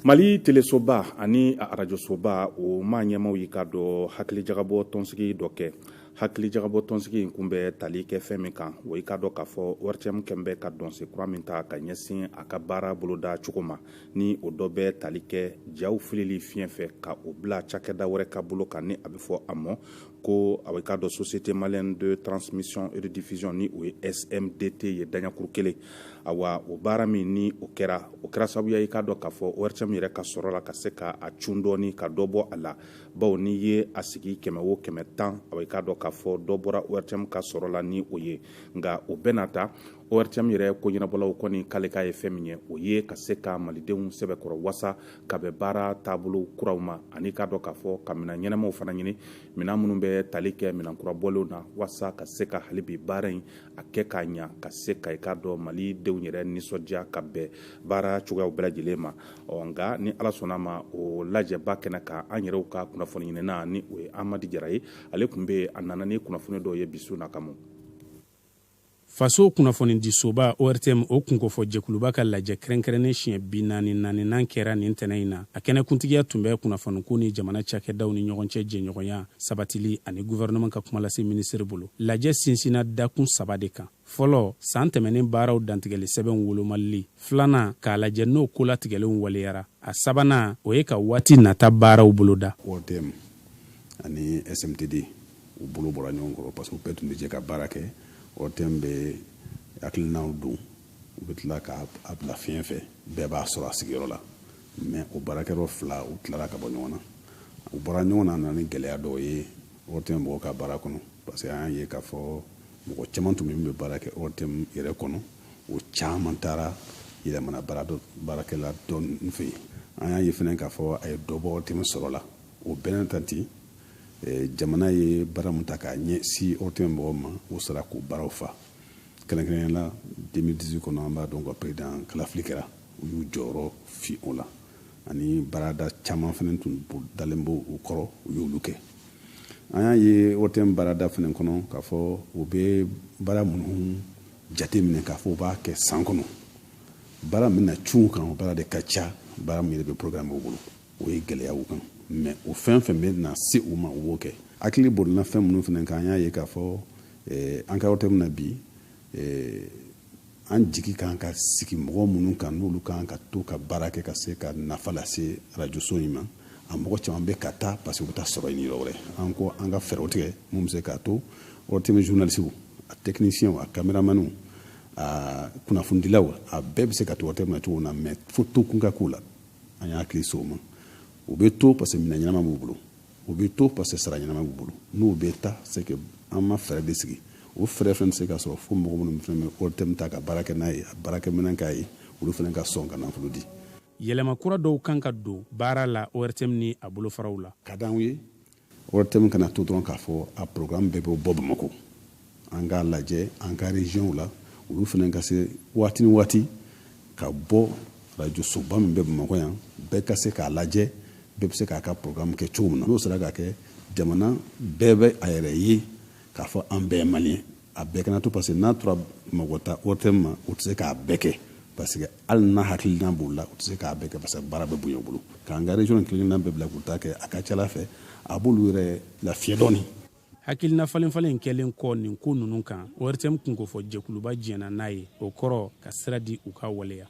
Mali telesoba ani arajo soba o ma ɲɛmaw yi ka dɔ hakili jagabɔ tɔnsigi dɔ kɛ hakili jagabɔ tɔnsigi in kun bɛ tali kɛ fɛn min kan o yi ka dɔ k'a fɔ ORTM kɛn bɛ ka dɔnse kura min ta ka ɲɛsin a ka baara boloda cogo ma ni o dɔ bɛ tali kɛ jaw filili fiɲɛ fɛ ka o bila cakɛda wɛrɛ ka bolo kan ni a bɛ fɔ a mɔ ko a bɛ ka dɔ Société Malienne de Transmission et de Diffusion ni o ye SMDT ye daɲakuru kelen awa o baara min ni o kɛra sababuya yi ka dɔ k'a fɔ ORTM yɛrɛ ka sɔrɔ la ka se ka a cun dɔɔni ka dɔ bɔ a la bawo ni ye a sigi 100 a bɛ ka dɔ k'a fɔ dɔ bɔra ORTM ka sɔrɔ la ni o ye nka o bɛɛ n'a ta ORTM yɛrɛ ko ɲɛnabɔlaw kɔni k'ale k'a ye fɛn min ye o ye ka se ka malidenw sɛbɛkɔrɔ wasa ka bɛn baara taabolo kuraw ma ani k'a dɔ k'a fɔ ka minɛn ɲɛnamaw fana ɲini minɛn minnu bɛ tali kɛ minɛn kura bɔlenw na wasa ka se ka hali bi baara in a kɛ k'a ɲa ka se ka i k'a dɔn malidenw yɛrɛ nisɔndiya ka bɛn baara cogoyaw bɛɛ lajɛlen ma nka ni ala sɔnna ma o lajɛba kɛnɛ kan an yɛrɛw ka kunnafoni ɲinina ni o ye Amadi Jara ye ale tun bɛ a nana ni kunnafoni dɔw ye bisu na kamo faso kunnafoni di soba ORTM o kunkofɔ jɛkuluba ka lajɛ kɛrɛnkɛrɛnnen siɲɛ 44 kɛra nin tɛnɛ in na a kɛnɛ kuntigiya tun bɛ kunnafoniko ni jamana cakɛdaw ni ɲɔgɔn cɛ jɛɲɔgɔnya sabatili ani gouvernement ka kuma lase ministre bolo lajɛ sinsina dakun 3 de kan fɔlɔ san tɛmɛnen baaraw dantigɛli sɛbɛn wolomali filanan k'a lajɛ n'o kolatigɛlenw waleyara a sabanan o ye ka waati nata baaraw boloda ORTM ani SMTD u bolo bɔra ɲɔgɔn kɔrɔ parce que u bɛɛ tun bɛ jɛ ka baara kɛ ORTM bɛ hakilinaw don u bɛ tila k'a bila fiɲɛ fɛ bɛɛ b'a sɔrɔ a sigiyɔrɔ la mais o baarakɛyɔrɔ fila u tilara ka bɔ ɲɔgɔn na u bɔra ɲɔgɔn na nana ni gɛlɛya dɔw ye ORTM mɔgɔw ka baara kɔnɔ parce que an y'a ye k'a fɔ mɔgɔ caman tun bɛ baara kɛ ORTM yɛrɛ kɔnɔ o caman taara yɛlɛmana baarakɛla dɔ fɛ yen an y'a ye fana k'a fɔ a ye dɔ bɔ ORTM sɔrɔ la o bɛɛ n'a ta ten jamana ye baara mun ta k'a ɲɛsin ORTM mɔgɔw ma o sera k'o baaraw fa kɛrɛnkɛrɛnnen la 2018 kɔnɔ an b'a dɔn ka président kalafili kɛra u y'u jɔyɔrɔ fi o la ani baarada caman fana tun dalen b'o u kɔrɔ u y'olu kɛ an y'a ye ORTM baarada fana kɔnɔ k'a fɔ u bɛ baara minnu jate minɛ k'a fɔ u b'a kɛ san kɔnɔ baara min na cun kan o baara de ka ca baara min yɛrɛ bɛ programme o bolo o ye gɛlɛyaw kan mais o fɛn fɛn bɛ na se u ma u b'o kɛ hakili bolila fɛn minnu fana kan an y'a ye k'a fɔ an ka ORTM na bi an jigi kan ka sigi mɔgɔ minnu kan n'olu kan ka to ka baara kɛ ka se ka nafa lase arajoso in ma a mɔgɔ caman bɛ ka taa parce que u bɛ taa sɔrɔ yen yɔrɔ wɛrɛ an ko an ka fɛɛrɛw tigɛ mun bɛ se k'a to ORTM journalistes a techniciens a caméramans a kunnafonidilaw a bɛɛ bɛ se ka to ORTM na cogo na mais fo to kun ka k'u la an y'a hakili s'o ma u bɛ to parce que minɛn ɲɛnama b'u bolo u bɛ to parce que sara ɲɛnama b'u bolo n'u bɛ taa c'est que an ma fɛɛrɛ de sigi o fɛɛrɛ fɛnɛ se ka sɔrɔ fo mɔgɔ minnu fɛnɛ bɛ ORTM ta ka baara kɛ n'a ye a baarakɛminɛn k'a ye olu fɛnɛ ka sɔn ka nafolo di yɛlɛma kura dɔw kan ka don baara la ORTM ni a bolofaraw la ka d'anw ye ORTM kana to dɔrɔn k'a fɔ a programme bɛɛ bɛ bɔ Bamako an k'a lajɛ an ka région la olu fɛnɛ ka se waati ni waati ka bɔ radio soba min bɛ Bamako yan bɛɛ ka se k'a lajɛ bɛɛ bɛ se k'a ka programme kɛ cogo min na n'o sera ka kɛ jamana bɛɛ bɛ a yɛrɛ ye k'a fɔ an bɛɛ maliyɛn a bɛɛ kana to parce que n'a tora mɔgɔ ta ORTM ma o tɛ se k'a bɛɛ kɛ parce que hali n'a hakilina b'o la o tɛ se k'a bɛɛ kɛ parce que baara bɛ bonya u bolo k'an ka région kelen-kelenna bɛɛ bila k'u ta kɛ a ka ca ala fɛ a b'olu yɛrɛ lafiya dɔɔni hakilina falen kɛlen kɔ nin ko ninnu kan ORTM kunkofɔ jɛkuluba jɛna n'a ye o kɔrɔ ka sira di u ka waleya